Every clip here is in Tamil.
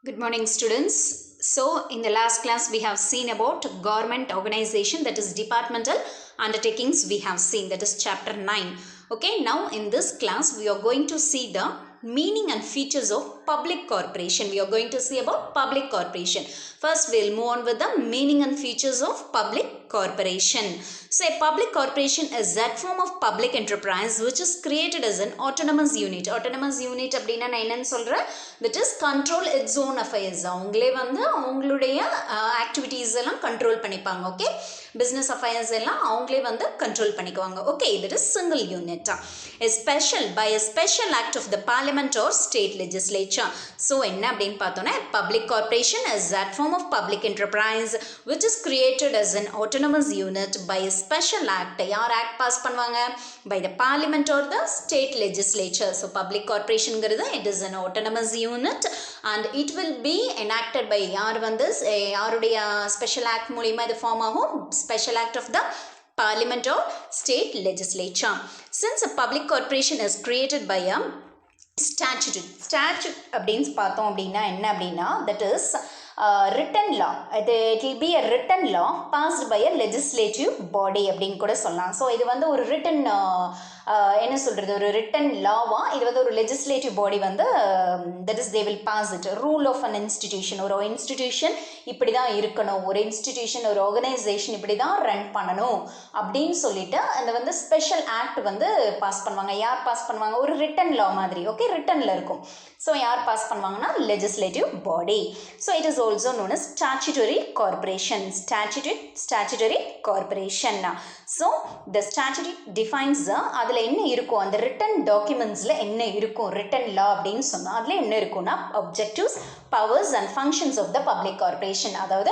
Good morning, students. So, in the last class, we have seen about government organization, that is departmental undertakings. We have seen that is chapter 9. Okay, now in this class, we are going to see the meaning and features of public corporation. We are going to see about public corporation. First, we'll move on with the meaning and features of public corporation. So, a public corporation is that form of public enterprise which is created as an autonomous unit. Autonomous unit அப்படின்னா நான் என்னன்னு சொல்கிறேன், that is control its own affairs. அவங்களே வந்து அவங்களுடைய ஆக்டிவிட்டீஸ் எல்லாம் கண்ட்ரோல் பண்ணிப்பாங்க. ஓகே, பிஸ்னஸ் அஃபேர்ஸ் எல்லாம் அவங்களே வந்து கண்ட்ரோல் பண்ணிக்குவாங்க. Okay, that is single unit. A special by a special act of the parliament or state legislature. So என்ன அப்படின்னு பார்த்தோன்னா, public corporation is that form of public enterprise which is created as an autonomous unit by a special act. யார் ஆக்ட் பாஸ் பண்ணுவாங்க? By the parliament or the state legislature. So public corporation ங்கிறது it is an autonomous unit and it will be enacted by யார் வந்து யாருடைய ஸ்பெஷல் ஆக்ட் மூலியமா இது ஃபார்ம் ஆகும்? Special act of the parliament or state legislature. Since a public corporation is created by a statute அப்படின்னு பார்த்தோம் அப்படின்னா என்ன அப்படின்னா, that is written law. It will be a written law passed by a legislative body அப்படின்னு கூட சொல்லலாம். ஸோ இது வந்து ஒரு ரிட்டன் என்ன சொல்கிறது, ஒரு ரிட்டன் லாவா இது வந்து ஒரு லெஜிஸ்லேட்டிவ் பாடி வந்து that is they will pass it. Rule of an institution, ஒரு இன்ஸ்டிடியூஷன் இப்படி தான் இருக்கணும், ஒரு இன்ஸ்டிடியூஷன் ஒரு ஆர்கனைசேஷன் இப்படி தான் ரன் பண்ணணும் அப்படின்னு சொல்லிட்டு அந்த வந்து ஸ்பெஷல் ஆக்ட் வந்து பாஸ் பண்ணுவாங்க. யார் பாஸ் பண்ணுவாங்க? ஒரு ரிட்டன் லா மாதிரி. ஓகே, ரிட்டனில் இருக்கும். ஸோ யார் பாஸ் பண்ணுவாங்கன்னா legislative body. So it is also known as statutory corporation. Statutory corporation. So the statutory defines அதில் என்ன இருக்கும், அந்த ரிட்டன் டாக்குமெண்ட்ஸில் என்ன இருக்கும், ரிட்டன் லா அப்படின்னு சொன்னால் அதில் என்ன இருக்கும்னா objectives, powers and functions of the public corporation. அதாவது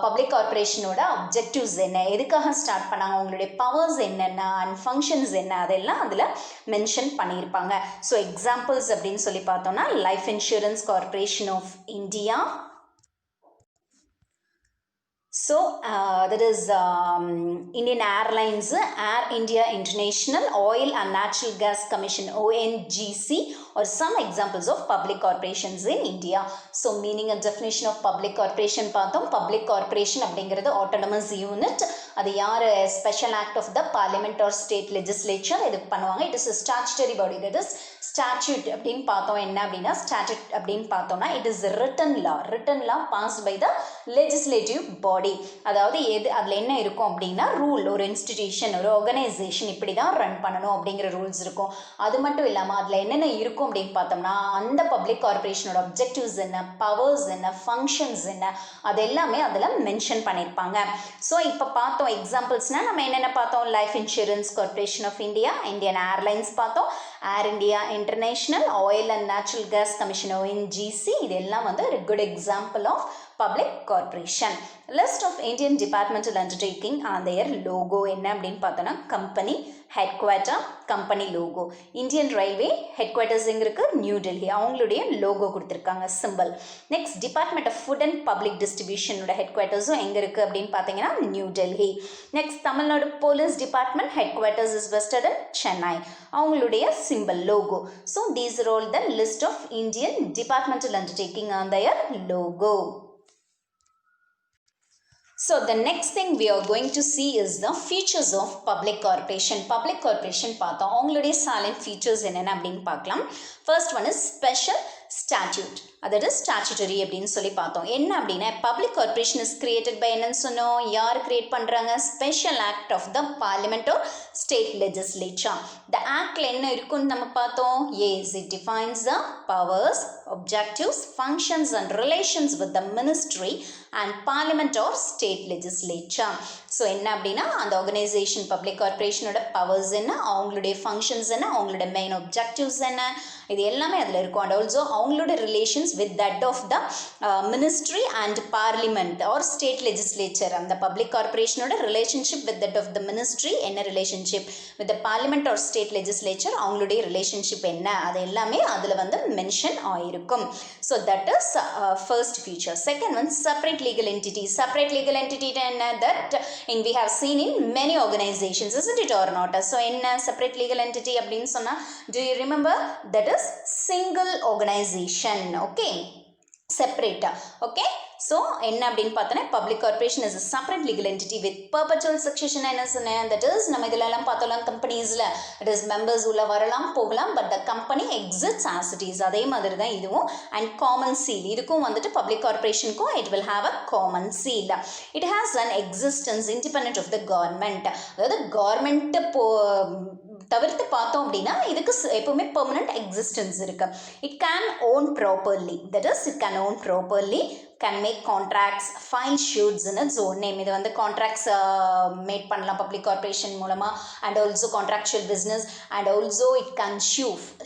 பப்ளிக் கார்பரேஷனோட அப்ஜெக்டிவ்ஸ் என்ன, எதுக்காக ஸ்டார்ட் பண்ணாங்க, அவங்களுடைய பவர்ஸ் என்னென்ன அண்ட் ஃபங்க்ஷன்ஸ் என்ன, அதெல்லாம் அதில் மென்ஷன் பண்ணியிருப்பாங்க. ஸோ எக்ஸாம்பிள்ஸ் அப்படின்னு சொல்லி பார்த்தோம்னா life insurance corporation of India. So that is Indian Airlines, Air India International, Oil and Natural Gas Commission ONGC or some examples of public corporations in India. So meaning and definition of public corporation பார்த்தோம். Public corporation அப்படிங்கிறது autonomous unit. அது யார்? Special act of the parliament or state legislature இது பண்ணுவாங்க. It is statutory body. That is statute அப்படின்னு பார்த்தோம். என்ன அப்படின்னா ஸ்டாட்யூட் அப்படின்னு பார்த்தோம்னா it is written law passed by the legislative body. அதாவது அதில் என்ன இருக்கும் அப்படின்னா ரூல், ஒரு இன்ஸ்டிடியூஷன் ஒரு ஆர்கனைசேஷன் இப்படி தான் ரன் பண்ணணும் அப்படிங்கிற ரூல்ஸ் இருக்கும். அது மட்டும் இல்லாமல் அதில் என்னென்ன இருக்கும் அப்படின்னு பார்த்தோம்னா அந்த பப்ளிக் கார்பரேஷனோட அப்ஜெக்டிவ்ஸ் என்ன, பவர்ஸ் என்ன, ஃபங்க்ஷன்ஸ் என்ன, அது எல்லாமே அதில் மென்ஷன் பண்ணியிருப்பாங்க. ஸோ இப்போ பார்த்தோம் எக்ஸாம்பிள்ஸ்னா நம்ம என்னென்ன பார்த்தோம்? Life insurance corporation of India, Indian Airlines பார்த்தோம், Air India International, Oil and Natural Gas Commission ONGC, இதெல்லாம் வந்து ஒரு good example of public corporation. List of Indian departmental undertaking and their logo என்ன அப்படின்னு பார்த்தோன்னா company headquarter, company logo. Indian railway headquarters எங்கே இருக்குது? நியூ டெல்லி. அவங்களுடைய லோகோ கொடுத்துருக்காங்க, simple. Next department of food and public டிஸ்ட்ரிபியூஷனோட ஹெட்குவார்ட்டர்ஸும் எங்கே இருக்குது அப்படின்னு பார்த்தீங்கன்னா New Delhi. Next Tamil Nadu police department headquarters is vested in Chennai. அவங்களுடைய simple logo. So these are all the list of Indian departmental undertaking on their logo. So the next thing we are going to see is the features of public corporation. Public corporation பார்த்தோம், அவங்களுடைய silent features என்னென்ன அப்படின்னு பார்க்கலாம். First one is special statute. அதாவது ஸ்டாச்சுட்டரி அப்படின்னு சொல்லி பார்த்தோம். என்ன அப்படின்னா public corporation is created by என்னன்னு சொன்னோம், யார் கிரியேட் பண்ணுறாங்க? Special act of the parliament or state legislature. The ஆக்டில் என்ன இருக்குன்னு நம்ம பார்த்தோம். Yes, it defines the powers, objectives, functions and relations with the ministry and parliament or state legislature. So என்ன அப்படின்னா அந்த ஆர்கனைசேஷன் பப்ளிக் கார்பரேஷனோட பவர்ஸ் என்ன, அவங்களுடைய ஃபங்க்ஷன்ஸ் என்ன, அவங்களோட மெயின் objectives என்ன, இது எல்லாமே அதில் இருக்கும். அண்ட் ஆல்சோ அவங்களோட relations with that of the ministry and parliament or state legislature. அந்த பப்ளிக் கார்பரேஷனோட relationship with that of the ministry என்ன relationship, with the parliament or state legislature அவங்களுடைய ரிலேஷன்ஷிப் என்ன, அது எல்லாமே அதில் வந்து மென்ஷன் ஆயிருக்கும். So that is first feature. Second one separate legal entity. Separate legal entity என்ன? That we have seen in many organizations, isn't it or not? So என்ன separate legal entity அப்படின்னு சொன்னா, do you remember? That is single organization. Okay, separate. Okay, so என்ன அப்படின்னு பார்த்தோன்னா public corporation is a separate legal entity with perpetual succession. என்ன சொன்னேன், that is நம்ம இதில் எல்லாம் பார்த்தோம்லாம் கம்பெனிஸில் it is members உள்ள வரலாம் போகலாம், but the company exists as it is. அதே மாதிரி தான் இதுவும். And common seal, இதுக்கும் வந்துட்டு public கார்பரேஷனுக்கும் it will have a common seal. It has an existence independent of the government. அதாவது கவர்மெண்ட் தவிர்த்து பார்த்தோம் அப்படின்னா இதுக்கு எப்பவுமே பெர்மனன்ட் எக்ஸிஸ்டன்ஸ் இருக்கு. It can own properly, that is it can own properly, can make contracts, file suits in its own name. இது வந்து contracts made பண்ணலாம் பப்ளிக் கார்பரேஷன் மூலமா, and also contractual business, and also it can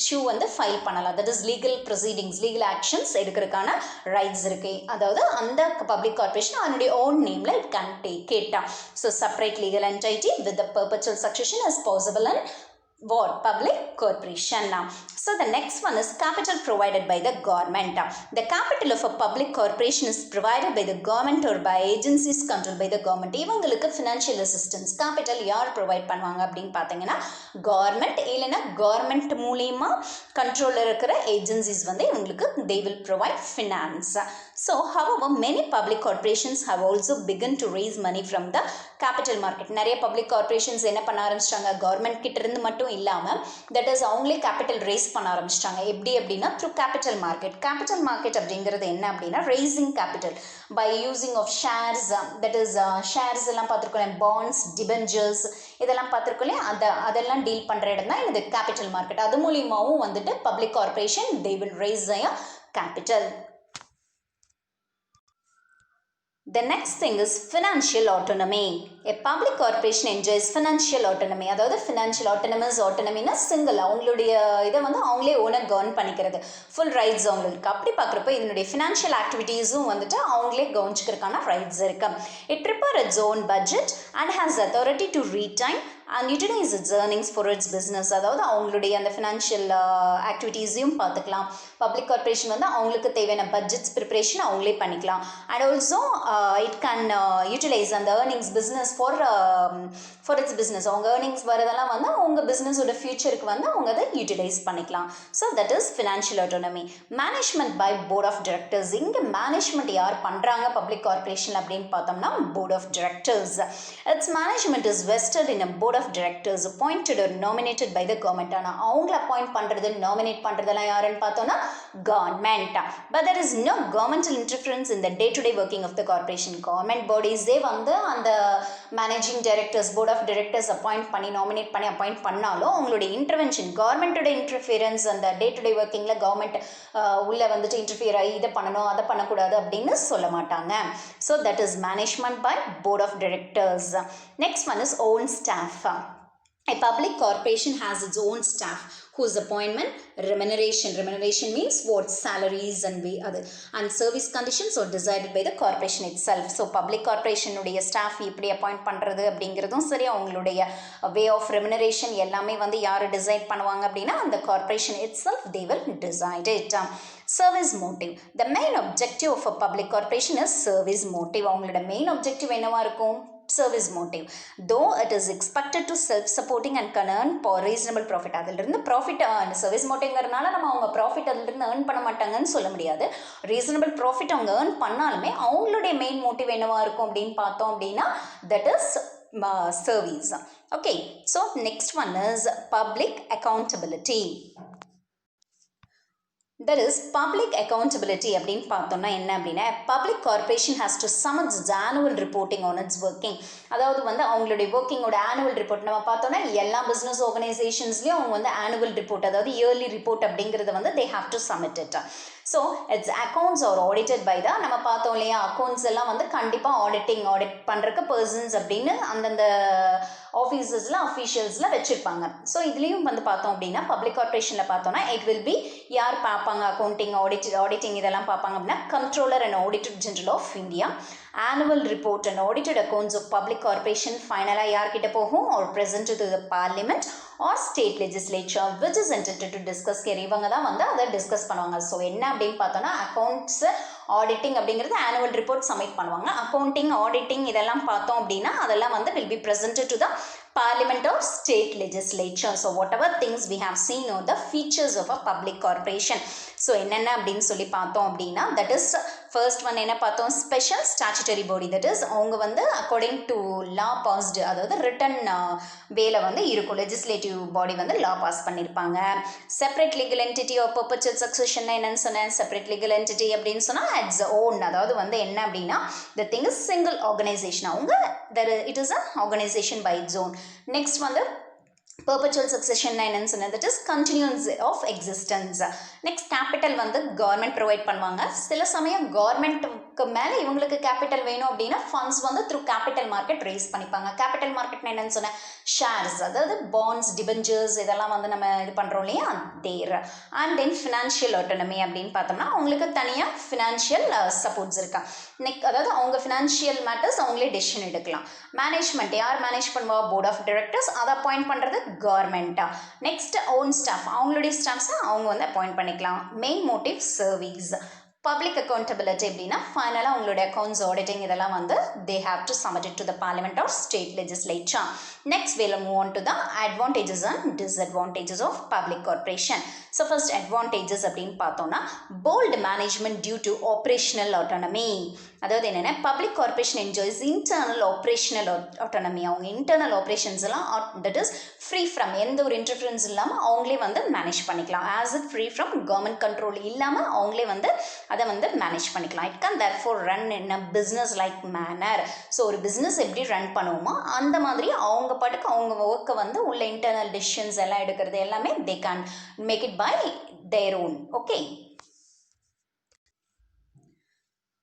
sue வந்து ஃபைல் பண்ணலாம். that is legal proceedings, legal actions எடுக்கிறதுக்கான ரைட்ஸ் இருக்கு. அதாவது அந்த பப்ளிக் கார்பரேஷன் அதனுடைய ஓன் நேம்ல it can take it. So separate legal entity with the perpetual succession is possible in what? Public corporation. So the next one is capital provided by the government. The capital of a public corporation is provided by the government or by agencies controlled by the government. இவங்களுக்கு financial assistance capital யார் ப்ரொவைட் பண்ணுவாங்க அப்படின்னு பார்த்தீங்கன்னா கவர்மெண்ட், இல்லைன்னா கவர்மெண்ட் மூலியமா கண்ட்ரோலில் இருக்கிற ஏஜென்சிஸ் வந்து இவங்களுக்கு they will provide finance. So however many public corporations have also begun to raise money from the capital market. நிறைய பப்ளிக் கார்பரேஷன்ஸ் என்ன பண்ண ஆரம்பிச்சிட்டாங்க, கவர்மெண்ட் கிட்ட இருந்து மட்டும் இல்லாமல் தட் இஸ் அவங்களே கேபிட்டல் ரேஸ் பண்ண ஆரம்பிச்சிட்டாங்க. எப்படி அப்படின்னா through capital market. Capital market அப்படிங்கிறது என்ன அப்படின்னா rising capital by using of shares, that is shares எல்லாம் பார்த்துருக்கோம், பாண்ட்ஸ், டிபெஞ்சர்ஸ் இதெல்லாம் பார்த்துருக்கோம். அதெல்லாம் டீல் பண்ணுற இடம் தான் இது கேபிட்டல் மார்க்கெட். அது மூலியமாகவும் வந்துட்டு public corporation they will raise their capital. The next thing is financial autonomy. A public corporation enjoys financial autonomy. அதாவது financial autonomy சிங்கிள், அவங்களுடைய இதை வந்து அவங்களே ஓனர் கவர்ன் பண்ணிக்கிறது, ஃபுல் ரைட்ஸ் அவங்களுக்கு. அப்படி பார்க்குறப்ப இதனுடைய ஃபினான்ஷியல் ஆக்டிவிட்டீஸும் வந்துட்டு அவங்களே கவனிச்சுக்கிறதுக்கான ரைட்ஸ் இருக்கு. It prepare its own budget and has authority to retain and utilize its earnings for its business. அதாவது அவங்களுடைய அந்த ஃபினான்ஷியல் ஆக்டிவிட்டீஸையும் பார்த்துக்கலாம். பப்ளிக் கார்பரேஷன் வந்து அவங்களுக்கு தேவையான பட்ஜெட்ஸ் ப்ரிப்பரேஷன் அவங்களே பண்ணிக்கலாம். And also it can utilise அந்த earnings business for its business. அவங்க ஏர்னிங்ஸ் வரதெல்லாம் வந்து அவங்க பிஸ்னஸோட ஃபியூச்சருக்கு வந்து அவங்க அதை யூட்டிலைஸ் பண்ணிக்கலாம். So that is financial autonomy. Management by board of directors. இங்கே மேனேஜ்மெண்ட் யார் பண்ணுறாங்க பப்ளிக் கார்பரேஷன் அப்படின்னு பார்த்தோம்னா board of directors. Its management is vested in a board of directors appointed or nominated by the government. ஆனா அவங்கள அப்பாயிண்ட் பண்றது, நாமினேட் பண்றதெல்லாம் யாருன்னு பார்த்தோம்னா government. But there is no governmental interference in the day-to-day working of the corporation. Government bodies வந்து அந்த managing directors, board of directors appoint பண்ணி நாமினேட் பண்ணி அப்பாயிண்ட் பண்ணாலும் அவங்களுடைய இன்டர்வென்ஷன், கவர்மெண்டோட இன்டர்ஃபியரன்ஸ் அந்த டே டு டே ஒர்க்கிங்ல கவர்மெண்ட் உள்ள வந்துட்டு இன்டர்ஃபியர் ஆகி இதை பண்ணணும் அதை பண்ணக்கூடாது அப்படின்னு சொல்ல மாட்டாங்க. So that is management by board of directors. Next one is own staff. A public corporation has its own staff whose appointment, remuneration means what? Salaries and service conditions are decided by the corporation itself. So public corporation உடைய staff எப்படி appoint பண்றது அப்படிங்கிறதும் சரி, அவங்களுடைய way of remuneration எல்லாமே வந்து யாரு டிசைட் பண்ணுவாங்க அப்படின்னா அந்த corporation itself they will decide it. Service motive. The main objective of a public corporation is service motive. அவங்களோட main objective என்னவா இருக்கும்? service motive. Though it is expected to self-supporting and can earn reasonable profit. அதிலிருந்து ப்ராஃபிட் சர்வீஸ் மோட்டிவ்ங்கிறதுனால நம்ம அவங்க ப்ராஃபிட் அதிலிருந்து ஏர்ன் பண்ண மாட்டாங்கன்னு சொல்ல முடியாது. ரீசனபிள் ப்ராஃபிட் அவங்க ஏர்ன் பண்ணாலுமே அவங்களுடைய மெயின் மோட்டிவ் என்னவா இருக்கும் அப்படின்னு பார்த்தோம் அப்படின்னா that is service. Okay, so next one is public accountability. There is public accountability அப்படின்னு பார்த்தோம்னா என்ன அப்படின்னா public corporation has to submit it's annual reporting on it's working. அதாவது வந்து அவங்களுடைய ஒர்க்கிங்கோட ஆனுவல் ரிப்போர்ட் நம்ம பார்த்தோம்னா எல்லா பிஸ்னஸ் ஆர்கனைசேஷன்ஸ்லையும் அவங்க வந்து ஆனுவல் ரிப்போர்ட், அதாவது இயர்லி ரிப்போர்ட் அப்படிங்கிறது வந்து they have to submit it. So its accounts are audited by the, நம்ம பார்த்தோம் இல்லையா அக்கௌண்ட்ஸ் எல்லாம் வந்து கண்டிப்பாக ஆடிட் பண்ணுறக்கு பர்சன்ஸ் அப்படின்னு அந்தந்த ஆஃபீஸஸில் அஃபீஷியல்ஸில் வச்சுருப்பாங்க. ஸோ இதுலேயும் வந்து பார்த்தோம் அப்படின்னா பப்ளிக் கார்பரேஷனில் பார்த்தோம்னா இட் வில் பி யார் பார்ப்பாங்க அக்கௌண்டிங் ஆடிட்டிங் இதெல்லாம் பார்ப்பாங்க அப்படின்னா controller and auditor general of India. Annual report and audited accounts of public corporation ஃபைனலாக யார்கிட்ட போகும் or presented to the parliament or state legislature which is entitled to discuss here. இவங்க தான் வந்து அதை டிஸ்கஸ் பண்ணுவாங்க. ஸோ என்ன அப்படின்னு பார்த்தோன்னா அக்கௌண்ட்ஸ் ஆடிட்டிங் அப்படிங்கிறது ஆனுவல் ரிப்போர்ட் சப்மிட் பண்ணுவாங்க. அக்கௌண்டிங் ஆடிட்டிங் இதெல்லாம் பார்த்தோம் அப்படின்னா அதெல்லாம் வந்து will be presented to the parliament or state legislature. So whatever things we have seen are the features of a public corporation. So என்னென்ன அப்படின்னு சொல்லி பார்த்தோம் அப்படின்னா, தட் இஸ் ஃபர்ஸ்ட் ஒன் என்ன பார்த்தோம், special statutory body. That is அவங்க வந்து அக்கார்டிங் டு லா பாஸ்டு, அதாவது ரிட்டன் வேல வந்து இருக்கும். லெஜிஸ்லேட்டிவ் பாடி வந்து லா பாஸ் பண்ணியிருப்பாங்க. Separate legal entity of perpetual succession என்னன்னு சொன்னேன். செப்பரேட் லீகல் என்டிட்டி அப்படின்னு சொன்னால் அட்ஸ் ஓன், அதாவது வந்து என்ன அப்படின்னா the thing is single organisation. அவங்க it is a organisation by its own. Next வந்து perpetual succession என்னன்னு சொன்னது, that is continuance of existence. next capital வந்து government provide பண்ணுவாங்க. சில சமயம் governmentக்கு மேலே இவங்களுக்கு capital வேணும் அப்படின்னா funds வந்து through capital market raise பண்ணிப்பாங்க. capital market என்னன்னு சொன்ன shares, அதாவது bonds, debentures இதெல்லாம் வந்து நம்ம இது பண்ணுறோம் இல்லையா, there. and then financial autonomy அப்படின்னு பார்த்தோம்னா அவங்களுக்கு தனியாக financial supports இருக்கா. அதாவது அவங்க financial matters அவங்களே decision எடுக்கலாம். மேனேஜ்மெண்ட் யார் மேனேஜ் பண்ணுவா, போர்ட் ஆஃப் டைரக்டர்ஸ், அதை அப்பாயிண்ட் பண்ணுறது கவர்மெண்ட்டா. நெக்ஸ்ட் ஓன் ஸ்டாஃப், அவங்களுடைய ஸ்டாஃப்ஸை அவங்க வந்து அப்பாயிண்ட் பண்ணிக்கலாம். Main motive service. Public accountability அப்படின்னா ஃபைனலாக உங்களுடைய அக்கௌண்ட்ஸ் ஆடிட்டிங் இதெல்லாம் வந்து தே have to submit it to the parliament or state legislature. Next we'll move on to the advantages and disadvantages of public corporation. So first advantages அப்படின்னு பார்த்தோம்னா bold management due to operational autonomy. அதாவது என்னென்னா public corporation enjoys internal operational autonomy. அவங்க இன்டர்னல் ஆப்ரேஷன்ஸ் எல்லாம் தட் இஸ் ஃப்ரீ ஃப்ரம் எந்த ஒரு இன்டர்ஃபரன்ஸ் இல்லாமல் அவங்களே வந்து மேனேஜ் பண்ணிக்கலாம். As it free from government control இல்லாமல் அவங்களே வந்து அதை வந்து மேனேஜ் பண்ணிக்கலாம். It can therefore run in a business like manner. So ஒரு பிஸ்னஸ் எப்படி ரன் பண்ணுவோமோ அந்த மாதிரி அவங்க பாட்டுக்கு அவங்க ஒர்க்கை வந்து உள்ள இன்டர்னல் டிசிஷன்ஸ் எல்லாம் எடுக்கிறது எல்லாமே they can make it by their own. Okay.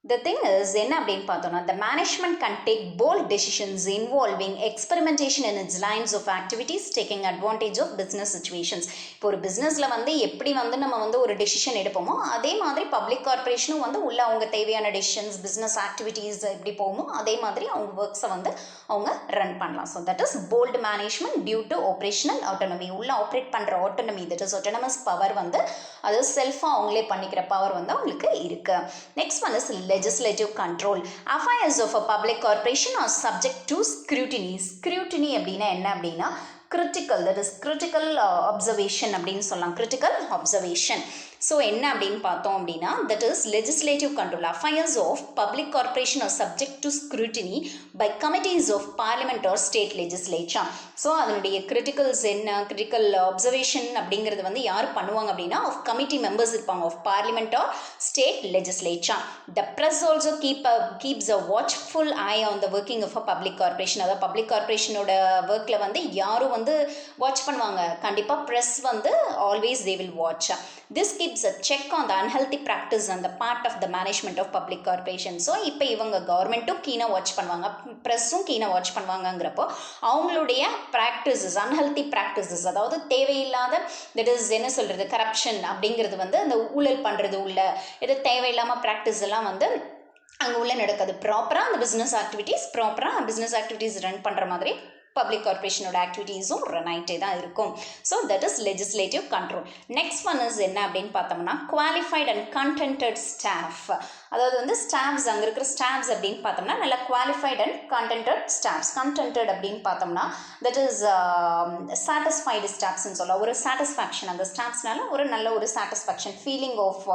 The thing is என்ன அப்படின்னு பார்த்தோம்னா the management can take bold decisions involving experimentation in its lines of activities, taking advantage of business situations. இப்போ ஒரு பிஸ்னஸில் வந்து எப்படி வந்து நம்ம வந்து ஒரு டெசிஷன் எடுப்போமோ அதே மாதிரி பப்ளிக் கார்பரேஷனும் வந்து உள்ள அவங்க தேவையான டெசிஷன்ஸ் பிஸ்னஸ் ஆக்டிவிட்டீஸ் எப்படி போகுமோ அதே மாதிரி அவங்க ஒர்க்ஸை வந்து அவங்க ரன் பண்ணலாம். So that is bold management due to operational autonomy. உள்ள ஆப்ரேட் பண்ணுற autonomy, that is autonomous power வந்து அது செல்ஃபாக அவங்களே பண்ணிக்கிற பவர் வந்து அவங்களுக்கு இருக்கு. Next one is legislative control. Affairs of a public corporation are subject to scrutiny. Scrutiny அப்படின்னா என்ன அப்படின்னா critical, that is critical observation அப்படின்னு சொல்லலாம். critical observation. ஸோ என்ன அப்படின்னு பார்த்தோம் அப்படின்னா that is legislative control. Affairs of public corporation are subject to scrutiny by committees of parliament or state legislature. So அதனுடைய கிரிட்டிக்கல்ஸ் என்ன, கிரிட்டிக்கல் அப்சர்வேஷன் அப்படிங்கிறது வந்து யார் பண்ணுவாங்க அப்படின்னா ஆஃப் கமிட்டி மெம்பர்ஸ் இருப்பாங்க of parliament or state legislature. The press also keeps a watchful eye on the working of a public corporation. அதாவது பப்ளிக் கார்பரேஷனோட ஒர்க்கில் வந்து யாரும் வந்து வாட்ச் பண்ணுவாங்க, கண்டிப்பாக ப்ரெஸ் வந்து always they will watch. This keeps a check on the unhealthy practice on the part of the management of public corporation. So இப்போ இவங்க கவர்மெண்ட்டும் கீனாக வாட்ச் பண்ணுவாங்க, ப்ரெஸ்ஸும் கீனாக வாட்ச் பண்ணுவாங்கங்கிறப்போ அவங்களுடைய ப்ராக்டிசஸ் அன்ஹெல்தி ப்ராக்டிசஸ், அதாவது தேவையில்லாத தட் இஸ் என்ன சொல்கிறது கரப்ஷன் அப்படிங்கிறது வந்து அந்த ஊழல் பண்ணுறது உள்ள இது தேவையில்லாமல் ப்ராக்டிஸ் எல்லாம் வந்து அங்கே உள்ள நடக்குது. ப்ராப்பராக அந்த பிஸ்னஸ் ஆக்டிவிட்டீஸ் ரன் பண்ணுற மாதிரி பப்ளிக் கார்பரேஷனோட ஆக்டிவிட்டீஸும் ரன் ஆகிட்டே தான் இருக்கும். So that is legislative control. Next one is என்ன அப்படின்னு பார்த்தோம்னா குவாலிஃபைட் அண்ட் கண்டென்டட் ஸ்டாஃப். அதாவது வந்து ஸ்டாஃப்ஸ், அங்கே இருக்கிற ஸ்டாஃப்ஸ் அப்படின்னு பார்த்தோம்னா நல்ல qualified and contented staffs. Contented அப்படின்னு பார்த்தோம்னா தட் இஸ் சாட்டிஸ்ஃபைடு ஸ்டாஃப்ஸ்ன்னு சொல்லலாம். ஒரு சாட்டிஸ்ஃபேக்ஷன் அந்த ஸ்டாஃப்ஸ்னால ஒரு நல்ல ஒரு சாட்டிஸ்ஃபேக்ஷன் ஃபீலிங் ஆஃப்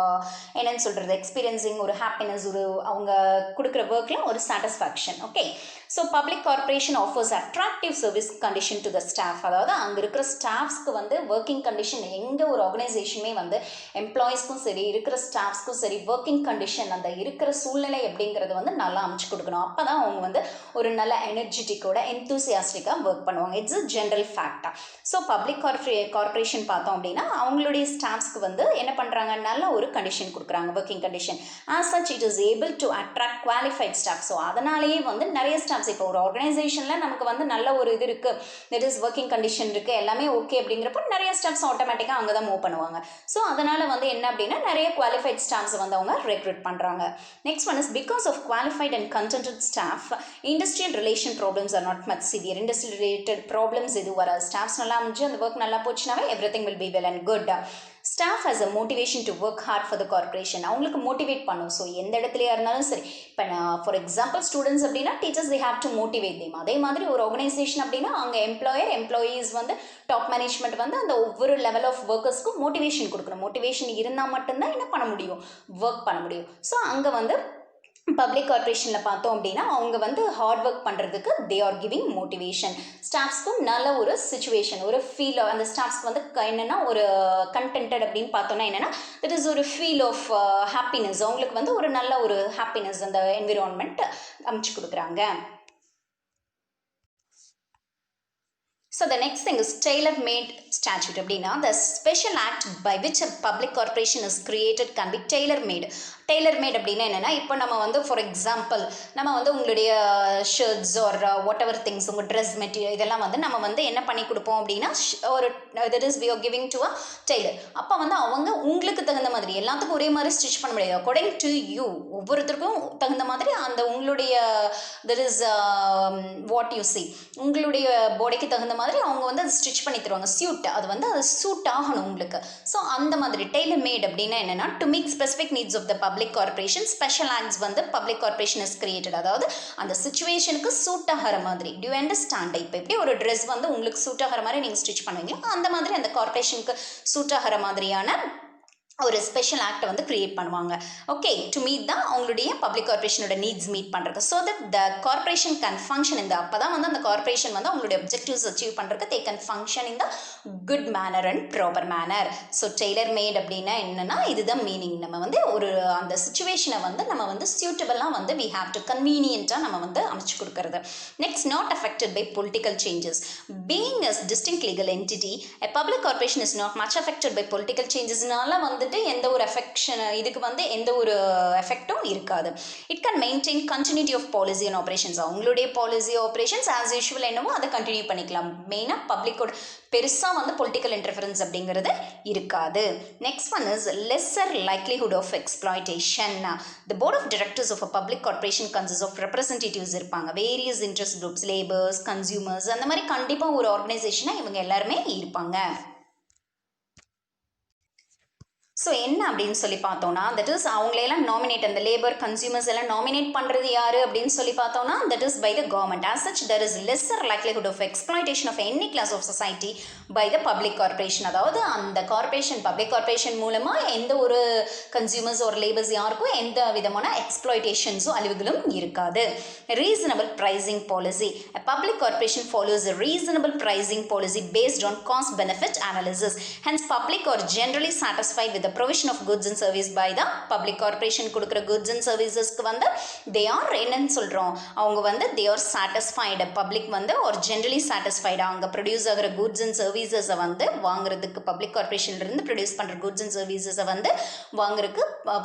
என்னன்னு சொல்கிறது எக்ஸ்பீரியன்ஸிங் ஒரு ஹாப்பினஸ், ஒரு அவங்க கொடுக்குற ஒர்க்கில் ஒரு satisfaction. Okay. So public corporation offers attractive service condition to the staff. அதாவது அங்கே இருக்கிற ஸ்டாஃப்ஸ்க்கு வந்து ஒர்க்கிங் கண்டிஷன் எங்கே ஒரு ஆர்கனைசேஷனுமே வந்து எம்ப்ளாயீஸ்க்கும் சரி இருக்கிற ஸ்டாஃப்ஸ்க்கும் சரி ஒர்க்கிங் கண்டிஷன் அந்த இருக்கிற சூழ்நிலை அப்படிங்கிறது வந்து நல்லா அமைச்சு கொடுக்கணும். அப்போ தான் அவங்க வந்து ஒரு நல்ல எனர்ஜெட்டிக்கோட என்தூசியாஸ்டிக்காக ஒர்க் பண்ணுவாங்க. இட்ஸ் அ ஜென்ரல் ஃபேக்டாக. ஸோ பப்ளிக் கார்பரேஷன் பார்த்தோம் அப்படின்னா அவங்களுடைய ஸ்டாஃப்ஸ்க்கு வந்து என்ன பண்ணுறாங்க, நல்ல ஒரு கண்டிஷன் கொடுக்குறாங்க, working condition. As such it is able to attract qualified staff. So அதனாலேயே வந்து நிறைய ஸ்டாஃப்ஸ் இப்போ ஒரு ஆர்கனைசேஷனில் நமக்கு வந்து நல்ல ஒரு இது இருக்குது, தட் இஸ் ஒர்க்கிங் கண்டிஷன் இருக்குது, எல்லாமே ஓகே அப்படிங்கிறப்ப நிறைய ஸ்டாஃப்ஸ் ஆட்டோமேட்டிக்காக அங்கே தான் மூவ் பண்ணுவாங்க. ஸோ அதனால் வந்து என்ன அப்படின்னா நிறைய குவாலிஃபைட் ஸ்டாஃப்ஸ் வந்து அவங்க ரெக்ரூட் பண்ணுறாங்க. Next one is because of qualified and contented staff industrial relation problems are not much severe. Industrial related problems எதுவும் வராது. ஸ்டாஃப்ஸ் நல்லா அமைஞ்சு அந்த ஒர்க் நல்லா போச்சுனாவே every thing will be well and good. Staff has a motivation to work hard for the corporation. அவங்களுக்கு மோட்டிவேட் பண்ணும். ஸோ எந்த இடத்துலையா இருந்தாலும் சரி, இப்போ ஃபார் எக்ஸாம்பிள் ஸ்டூடெண்ட்ஸ் அப்படின்னா teachers they have to motivate them. அதே மாதிரி ஒரு ஆர்கனைசேஷன் அப்படின்னா அங்கே எம்ப்ளாயீஸ் வந்து டாப் மேனேஜ்மெண்ட் வந்து அந்த ஒவ்வொரு லெவல் ஆஃப் ஒர்க்கர்ஸ்க்கும் மோட்டிவேஷன் கொடுக்கணும். மோட்டிவேஷன் இருந்தால் மட்டும்தான் என்ன பண்ண முடியும், ஒர்க் பண்ண முடியும். ஸோ அங்கே வந்து பப்ளிக் கார்பரேஷனில் பார்த்தோம் அப்படின்னா அவங்க வந்து ஹார்ட் ஒர்க் பண்ணுறதுக்கு தே ஆர் கிவிங் மோட்டிவேஷன். ஸ்டாஃப்ஸ்க்கும் நல்ல ஒரு சுச்சுவேஷன், ஒரு ஃபீல், அந்த ஸ்டாஃப்ஸ்க்கு வந்து என்னென்னா ஒரு கண்டென்டட் அப்படின்னு பார்த்தோன்னா என்னென்னா தட் இஸ் ஒரு ஃபீல் ஆஃப் ஹாப்பினஸ். அவங்களுக்கு வந்து ஒரு நல்ல ஒரு ஹாப்பினஸ் அந்த என்விரான்மெண்ட் அமைச்சு கொடுக்குறாங்க. So the next thing is Tailor Made statute அப்படின்னா the special act by which a public corporation is created can be tailor made. Taylor made அப்படின்னா என்னென்னா, இப்போ நம்ம வந்து ஃபார் எக்ஸாம்பிள் நம்ம வந்து உங்களுடைய shirts or whatever things, உங்கள் ட்ரெஸ் மெட்டீரியல் இதெல்லாம் வந்து நம்ம வந்து என்ன பண்ணி கொடுப்போம் அப்படின்னா ஒரு that is we are giving to a tailor. அப்போ வந்து அவங்க உங்களுக்கு தகுந்த மாதிரி எல்லாத்துக்கும் ஒரே மாதிரி ஸ்டிச் பண்ண முடியாது. அக்கார்டிங் டு யூ, ஒவ்வொருத்தருக்கும் தகுந்த மாதிரி அந்த உங்களுடைய that is what you see, உங்களுடைய பாடிக்கு தகுந்த மாதிரி அவங்க வந்து அதை ஸ்டிச் பண்ணி தருவாங்க. சியூட், அது வந்து அது சூட் ஆகணும் உங்களுக்கு. ஸோ அந்த மாதிரி டெய்லர் மேட் அப்படின்னா என்னென்னா to meet specific needs of the public corporation. Special acts வந்து பப்ளிக் கார்பரேஷன் இஸ் கிரியேட்டட், அதாவது அந்த சிச்சுவேஷனுக்கு சூட் ஆகிற மாதிரி. Do you understand? இப்போ எப்படி ஒரு ட்ரெஸ் வந்து உங்களுக்கு சூட் ஆகிற மாதிரி நீங்கள் ஸ்டிச் பண்ணுவீங்களோ அந்த மாதிரி அந்த கார்பரேஷனுக்கு சூட் ஆகிற மாதிரியான ஒரு ஸ்பெஷல் ஆக்டை வந்து கிரியேட் பண்ணுவாங்க. ஓகே, டு மீட் தான் அவங்களுடைய பப்ளிக் கார்பரேஷனோட நீட்ஸ் மீட் பண்ணுறது. So that the corporation can function இந்த, அப்போ தான் வந்து அந்த கார்பரேஷன் வந்து அவங்களுடைய அப்ஜெக்டிவ்ஸ் அச்சீவ் பண்ணுறதுக்கு they can function in the good manner and proper manner. So tailor made அப்படின்னா என்னென்னா இதுதான் மீனிங். நம்ம வந்து ஒரு அந்த சுச்சுவேஷனை வந்து நம்ம வந்து சூட்டபிளாக வந்து வி ஹாவ் டு கன்வீனியண்ட்டாக நம்ம வந்து அமைச்சு கொடுக்கறது. Next, not affected by political changes. Being a distinct legal entity, a public corporation is not much affected by political சேஞ்சஸ்னால வந்துட்டு எந்த ஒரு எஃபெக்ஷன் இதுக்கு வந்து எந்த ஒரு எஃபெக்டும் இருக்காது. It can maintain continuity of policy and operations. அவங்களுடைய பாலிசி ஆப்ரேஷன்ஸ் ஆஸ் யூஷுவல் என்னவோ அதை கண்டினியூ பண்ணிக்கலாம். மெயினாக பப்ளிக்கோட பெருசாக வந்து பொலிட்டிக்கல் இன்டர்ஃபரன்ஸ் அப்படிங்கிறது இருக்காது. Next one is lesser likelihood of exploitation. The board of directors of a public corporation consist of representatives இருப்பாங்க. Various interest groups, labours, consumers, அந்த மாதிரி கண்டிப்பாக ஒரு ஆர்கனைசேஷனாக இவங்க எல்லாருமே இருப்பாங்க. ஸோ என்ன அப்படின்னு சொல்லி பார்த்தோன்னா தட் இஸ் அவங்களையெல்லாம் நாமினேட், அந்த லேபர் கன்சியூமர்ஸ் எல்லாம் நாமினேட் பண்ணுறது யார் அப்படின்னு சொல்லி பார்த்தோன்னா that is by the government. As such there is lesser likelihood of exploitation of any class of society by the public corporation. அதாவது அந்த கார்பரேஷன் பப்ளிக் கார்பரேஷன் மூலமாக எந்த ஒரு கன்சியூமர்ஸ் ஒரு லேபர்ஸ் யாருக்கும் எந்த விதமான எக்ஸ்ப்ளாய்டேஷன்ஸும் அழிவுகளும் இருக்காது. Reasonable pricing policy. A public corporation follows a reasonable pricing policy based on cost benefit analysis. Hence public are generally satisfied with the provision of goods and service by the public corporation. கொடுக்குற goods and servicesக்கு வந்து they are என்னன்னு சொல்கிறோம், அவங்க வந்து they are satisfied. public வந்து or generally satisfied. அவங்க ப்ரொடியூஸ் ஆகிற goods and servicesை வந்து வாங்குறதுக்கு பப்ளிக் கார்பரேஷன்லேருந்து ப்ரொடியூஸ் பண்ணுற goods and servicesை வந்து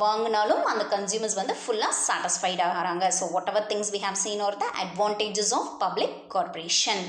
வாங்கினாலும் அந்த கன்சியூமர்ஸ் வந்து ஃபுல்லாக சாட்டிஸ்ஃபைட் ஆகிறாங்க. So whatever things we have seen are the advantages of public corporation.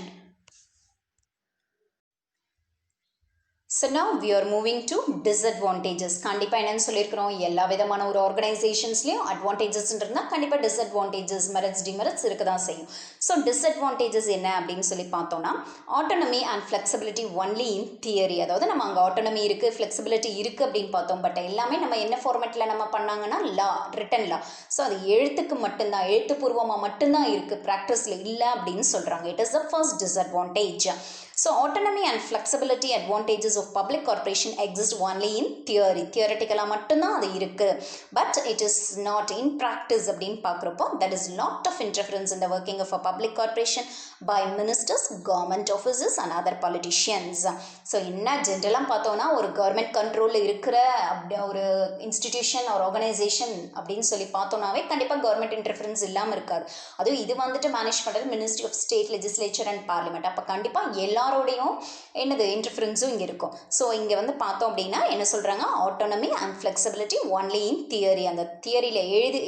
So now we are moving to disadvantages. கண்டிப்பாக என்னென்னு சொல்லியிருக்கிறோம், எல்லா விதமான ஒரு ஆர்கனைசேஷன்ஸ்லேயும் அட்வான்டேஜஸ் இருந்தால் கண்டிப்பாக டிஸ்அட்வான்டேஜஸ், மெரிட்ஸ், டிமெரிட்ஸ் இருக்க தான் செய்யும். ஸோ டிஸ்அட்வான்டேஜஸ் என்ன அப்படின்னு சொல்லி பார்த்தோன்னா autonomy and flexibility only in theory. அதாவது நம்ம அங்கே ஆட்டோனமி இருக்குது, ஃப்ளெக்சிபிலிட்டி இருக்குது அப்படின்னு பார்த்தோம். பட் எல்லாமே நம்ம என்ன ஃபார்மேட்டில் நம்ம பண்ணாங்கன்னா லா, ரிட்டன் லா. ஸோ அது எழுத்துக்கு மட்டும்தான், எழுத்துப்பூர்வமாக மட்டும்தான் இருக்குது, ப்ராக்டிஸில் இல்லை அப்படின்னு சொல்கிறாங்க. It is the first disadvantage. So autonomy and flexibility advantages of public corporation exist only in theory. Theoretical மட்டும்தான் அது இருக்கு. But it is not in practice அப்படின்னு பார்க்குறப்போ there is lot of interference in the working of a public corporation by ministers, government officers and other politicians. So என்ன ஜென்ரலாக பார்த்தோன்னா ஒரு கவர்மெண்ட் கண்ட்ரோலில் இருக்கிற அப்படி ஒரு இன்ஸ்டிடியூஷன் ஒரு ஆர்கனைசேஷன் அப்படின்னு சொல்லி பார்த்தோன்னாவே கண்டிப்பாக கவர்மெண்ட் இன்டர்ஃபரன்ஸ் இல்லாமல் இருக்காது. அதுவும் இது வந்துட்டு மேனேஜ் பண்ணுறது ministry of state, legislature and parliament. அப்போ கண்டிப்பாக எல்லாரோடையும் என்னது இன்டர்ஃபரன்ஸும் இங்கே இருக்கும். ஸோ இங்கே வந்து பார்த்தோம் அப்படின்னா என்ன சொல்கிறாங்க, autonomy and flexibility only in theory. அந்த தியரியில்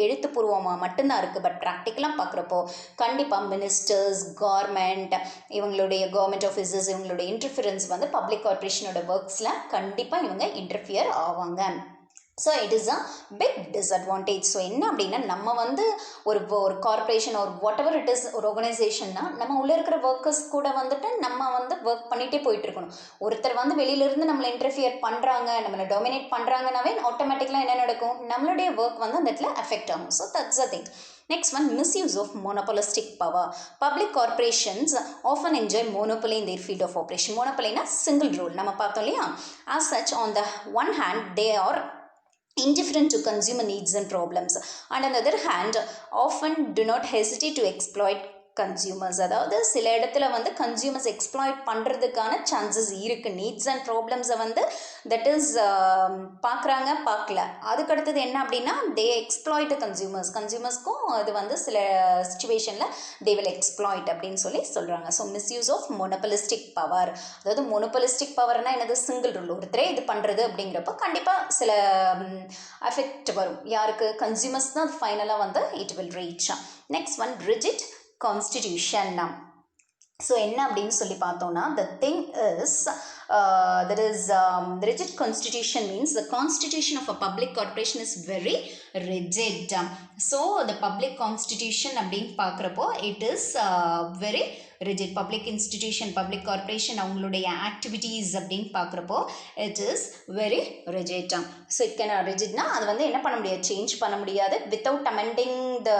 எழுத்துப்பூர்வமாக மட்டும்தான் இருக்குது. பட் ப்ராக்டிக்கலாக பார்க்குறப்போ கண்டிப்பாக மினிஸ்டர்ஸ், கவர்மெண்ட், இவங்களுடைய கவர்மெண்ட் ஆஃபீஸர்ஸ், இவங்களுடைய இன்டர்ஃபரன்ஸ் வந்து பப்ளிக் கார்பரேஷனோட ஒர்க்ஸில் கண்டிப்பாக இவங்க இன்டர்ஃபியர் ஆவாங்க. So it is a big disadvantage. ஸோ என்ன அப்படின்னா நம்ம வந்து ஒரு கார்பரேஷன் ஒரு வாட் எவர் இட் இஸ் ஒரு ஆர்கனைசேஷன்னா நம்ம உள்ளே இருக்கிற ஒர்க்கர்ஸ் கூட வந்துட்டு நம்ம வந்து ஒர்க் பண்ணிகிட்டே போயிட்டு இருக்கணும். ஒருத்தர் வந்து வெளியிலேருந்து நம்மளை இன்டர்ஃபியர் பண்ணுறாங்க, நம்மளை டொமினேட் பண்ணுறாங்கனாவே ஆட்டோமேட்டிக்கலாக என்ன நடக்கும், நம்மளுடைய ஒர்க் வந்து அந்த இடத்துல அஃபெக்ட் ஆகும். So that's a thing. Next one, misuse of monopolistic power. Public corporations often enjoy monopoly in their field of operation. Monopoly na single rule. நம்ம பார்த்தோம் இல்லையா? As such, on the one hand, they are indifferent to consumer needs and problems. And on the other hand, often do not hesitate to exploit consumers. அதாவது சில இடத்துல வந்து கன்சியூமர்ஸ் எக்ஸ்ப்ளாய்ட் பண்ணுறதுக்கான சான்சஸ் இருக்குது. நீட்ஸ் அண்ட் ப்ராப்ளம்ஸை வந்து தட் இஸ் பார்க்குறாங்க, பார்க்கல. அதுக்கடுத்தது என்ன அப்படின்னா தே எக்ஸ்ப்ளாய்ட் கன்சியூமர்ஸ்க்கும் அது வந்து சில சுச்சுவேஷனில் தே வில் எக்ஸ்ப்ளாய்ட் அப்படின்னு சொல்கிறாங்க. So misuse of monopolistic power. அதாவது மோனோபலிஸ்டிக் பவர்னால் என்னது, சிங்கிள் ரூல், ஒருத்தரே இது பண்ணுறது அப்படிங்கிறப்போ கண்டிப்பாக சில எஃபெக்ட் வரும். யாருக்கு, கன்சியூமர்ஸ் தான் ஃபைனலாக வந்து it will reach. Next one, rigid constitution. So என்ன அப்படின்னு சொல்லி பார்த்தோம்னா the thing is that is the rigid constitution means the constitution of a public corporation is very rigid. So the public constitution அப்படின்னு பார்க்குறப்போ it is very rigid. Public institution, public corporation அவங்களுடைய ஆக்டிவிட்டீஸ் அப்படின்னு பார்க்குறப்போ it is very rigid. So it can rigidனா அது வந்து என்ன பண்ண முடியாது, சேஞ்ச் பண்ண முடியாது without amending the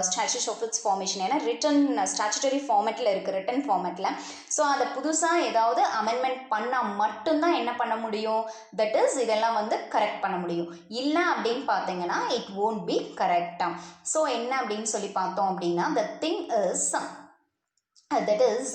statutes of its formation. ஏன்னா ரிட்டன் ஸ்டாச்சுட்டரி ஃபார்மேட்டில் இருக்குது, ரிட்டன் ஃபார்மேட்டில். ஸோ அதை புதுசாக ஏதாவது அமெண்ட்மெண்ட் பண்ணால் மட்டும்தான் என்ன பண்ண முடியும், தட் இஸ் இதெல்லாம் வந்து கரெக்ட் பண்ண முடியும். இல்லை அப்படின்னு பார்த்தீங்கன்னா it won't be correct. So என்ன அப்படின்னு சொல்லி பார்த்தோம் அப்படின்னா the thing is that is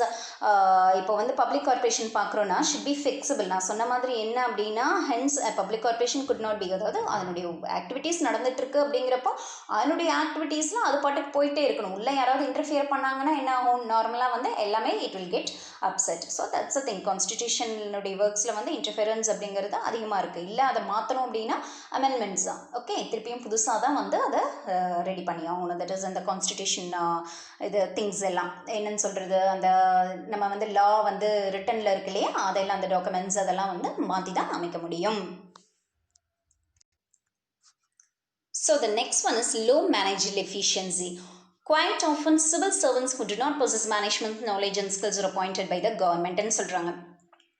இப்போ வந்து பப்ளிக் கார்பரேஷன் பார்க்குறோன்னா ஷுட் பி ஃபிக்ஸபிள். நான் சொன்ன மாதிரி என்ன அப்படின்னா hence public corporation could not be, அதாவது அதனுடைய ஆக்டிவிட்டீஸ் நடந்துட்டுருக்கு அப்படிங்கிறப்போ அதனுடைய ஆக்டிவிட்டீஸ்லாம் அது பாட்டுக்கு போயிட்டே இருக்கணும். உள்ளே யாராவது இன்டர்ஃபியர் பண்ணாங்கன்னா என்ன ஆகும், நார்மலாக வந்து எல்லாமே it will get upset. So that's a thing. கான்ஸ்டிடியூஷனுடைய ஒர்க்ஸில் வந்து இன்டர்ஃபியரன்ஸ் அப்படிங்கிறது அதிகமாக இருக்குது. இல்லை அதை மாற்றணும் அப்படின்னா அமெண்ட்மெண்ட்ஸ் தான். ஓகே, திருப்பியும் புதுசாக தான் வந்து அதை ரெடி பண்ணி ஆகணும். தட் இஸ் அந்த கான்ஸ்டிடியூஷன் இது திங்ஸ் எல்லாம் என்னன்னு சொல்கிறது, அந்த நம்ம வந்து லா வந்து ரிட்டனில் இருக்கு இல்லையா, அதெல்லாம் அந்த டாக்குமெண்ட்ஸ் அதெல்லாம் வந்து மாற்றி தான் அமைக்க முடியும். So the next one is low managerial efficiency. Quite often civil servants who do not possess management knowledge and skills are appointed by the government ன்னு சொல்கிறாங்க.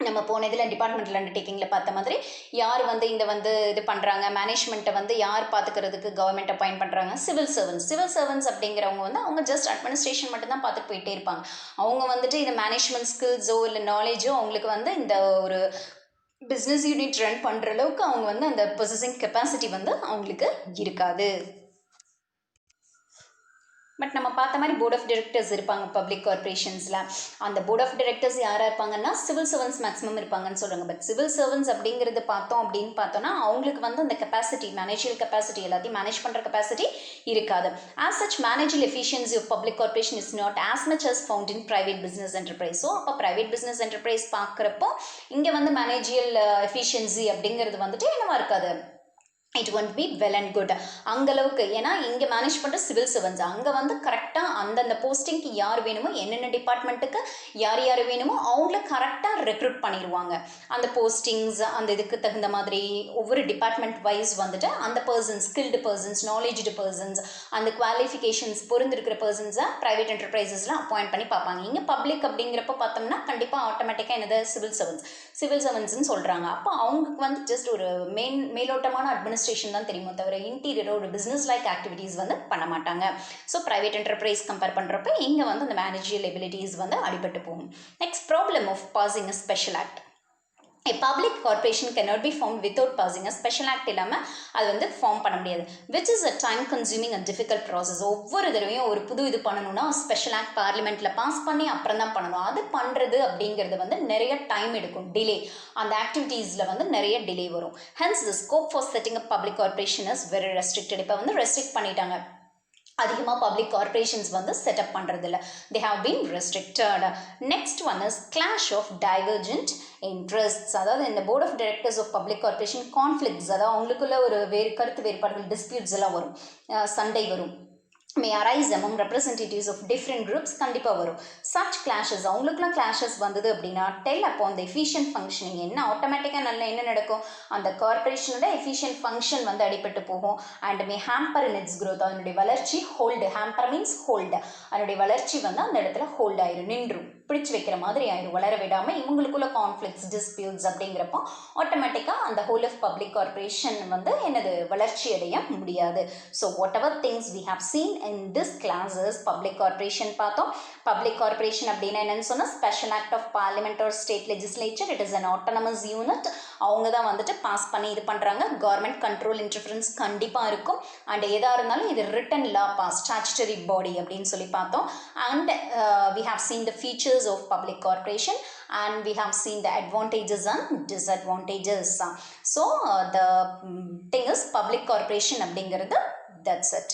நம்ம போன இதில் டிபார்ட்மெண்டல் அண்டர்டேக்கிங்கில் பார்த்த மாதிரி யார் வந்து இது பண்ணுறாங்க, மேனேஜ்மெண்ட்டை வந்து யார் பார்த்துக்கிறதுக்கு கவர்மெண்ட் அப்பாயிண்ட் பண்ணுறாங்க, சிவில் சர்வன்ஸ் அப்படிங்கிறவங்க வந்து அவங்க ஜஸ்ட் அட்மினிஸ்ட்ரேஷன் மட்டும்தான் பார்த்துட்டு போயிட்டே இருப்பாங்க. அவங்க வந்துட்டு இந்த மேனேஜ்மெண்ட் ஸ்கில்ஸோ இல்லை நாலேஜோ அவங்களுக்கு வந்து இந்த ஒரு பிஸ்னஸ் யூனிட் ரன் பண்ணுற அளவுக்கு அவங்க வந்து அந்த பொசஸிங் கெப்பாசிட்டி வந்து அவங்களுக்கு இருக்காது. பட் நம்ம பார்த்த மாதிரி போர்ட் ஆஃப் டைரக்டர்ஸ் இருப்பாங்க பப்ளிக் கார்பரேஷன்ஸில். அந்த போர்ட் ஆஃப் டைரக்டர்ஸ் யாராக இருப்பாங்கன்னா சிவில் சர்வன்ஸ் மேக்ஸிமம் இருப்பாங்கன்னு சொல்கிறாங்க. பட் சிவில் சர்வன்ஸ் அப்படிங்கிறது பார்த்தோன்னா அவங்களுக்கு வந்து அந்த கெப்பாசிட்டி, மேனேஜியல் கெப்பாசிட்டி, எல்லாத்தையும் மேனேஜ் பண்ணுற கெப்பாசிட்டி இருக்காது. As such managerial efficiency of public corporation is not as much as found in private business enterprise. So அப்போ ப்ரைவேட் பிஸ்னஸ் என்டர்பிரைஸ் பார்க்குறப்போ இங்கே வந்து மேனேஜியல் எஃபிஷியன்சி அப்படிங்கிறது வந்துட்டு என்னவா இருக்காது, it won't be well and good அந்தளவுக்கு. ஏன்னா இங்கே மேனேஜ் பண்ணுற சிவில் சர்வன்ஸ் அங்கே வந்து கரெக்டாக அந்தந்த போஸ்டிங்க்கு யார் வேணுமோ, என்னென்ன டிபார்ட்மெண்ட்டுக்கு யார் வேணுமோ அவங்கள கரெக்டாக ரெக்ரூட் பண்ணிடுவாங்க. அந்த போஸ்டிங்ஸ் அந்த இதுக்கு தகுந்த மாதிரி ஒவ்வொரு டிபார்ட்மெண்ட் வைஸ் வந்துட்டு அந்த persons, skilled persons, knowledged persons, அந்த குவாலிஃபிகேஷன்ஸ் பொருந்திருக்கிற பர்சன்ஸை ப்ரைவேட் என்டர்பிரைசஸ்லாம் அப்பாயிண்ட் பண்ணி பார்ப்பாங்க. இங்கே பப்ளிக் அப்படிங்கிறப்ப பார்த்தோம்னா கண்டிப்பாக ஆட்டோமேட்டிக்காக என்னது சிவில் சர்வன்ஸ்ன்னு சொல்கிறாங்க. அப்போ அவங்களுக்கு வந்து ஜஸ்ட் ஒரு மேலோட்டமான அட்மினிஸ்ட்ரேஷன் தான் தெரியுமோ தவிர இன்டீரியர் ஒரு பிஸ்னஸ் லைக் ஆக்டிவிட்டீஸ் வந்து பண்ண மாட்டாங்க. ஸோ ப்ரைவேட் என்டர்பிரைஸ் கம்பேர் பண்ணுறப்ப இங்கே வந்து அந்த மேனேஜியல் எபிலிட்டிஸ் வந்து அடிபட்டு போகும். Next, problem of passing a special act. A public corporation cannot be formed without passing a special act இல்லாமல் அது வந்து ஃபார்ம் பண்ண முடியாது. which is a time consuming and difficult process. ஒவ்வொரு தடவையும் ஒரு புது இது பண்ணணும்னா ஸ்பெஷல் ஆக்ட் பார்லிமெண்ட்டில் பாஸ் பண்ணி அப்புறம் தான் பண்ணணும். அது பண்ணுறது அப்படிங்கிறது வந்து நிறைய டைம் எடுக்கும், டிலே, அந்த ஆக்டிவிட்டீஸில் வந்து நிறைய டிலே வரும். hence the scope for setting up public corporation is very restricted. இப்போ வந்து ரெஸ்ட்ரிக்ட் பண்ணிட்டாங்க, அதிகமாக பப்ளிக் கார்பரேஷன்ஸ் வந்து செட்டப் பண்ணுறதில்ல. They have been restricted. Next one is clash of divergent interests. அதாவது இந்த board of directors of public corporation conflicts, அதாவது அவங்களுக்குள்ள ஒரு கருத்து வேறுபாடுகள், டிஸ்பியூட்ஸ் எல்லாம் வரும், சண்டை வரும். may arise among representatives of different groups கண்டிப்பா வரும். such clashes அவங்களுக்குலாம் clashes வந்தது அப்படின்னா tell upon the efficient functioning என்ன ஆட்டோமேட்டிக்காக நல்ல என்ன நடக்கும் அந்த கார்பரேஷனோட efficient function வந்து அடிபட்டு போகும் and may hamper in its growth அதனுடைய வளர்ச்சி hold hamper means hold அதனுடைய வளர்ச்சி வந்து அந்த இடத்துல hold ஆயிரும் நின்றும் பிடிச்சு வைக்கிற மாதிரி ஆயிரும் வளர விடாமல் இவங்களுக்குள்ள கான்ஃப்ளிக்ஸ் டிஸ்பியூட்ஸ் அப்படிங்கிறப்போ ஆட்டோமேட்டிக்காக அந்த ஹோல் ஆஃப் பப்ளிக் கார்பரேஷன் வந்து என்னது வளர்ச்சி அடைய முடியாது. So whatever things we have seen in this classes public corporation பார்த்தோம். பப்ளிக் கார்பரேஷன் அப்படின்னா என்னன்னு சொன்னால் special act of parliament or state legislature it is an autonomous unit அவங்க தான் வந்துட்டு பாஸ் பண்ணி இது பண்ணுறாங்க. கவர்மெண்ட் கண்ட்ரோல் இன்டர்ஃபரன்ஸ் கண்டிப்பாக இருக்கும் அண்ட் எதாக இருந்தாலும் இது written law pass statutory body அப்படின்னு சொல்லி பார்த்தோம். And we have seen the features of public corporation and we have seen the advantages and disadvantages. So the thing is public corporation அப்படிங்கிறது that's it.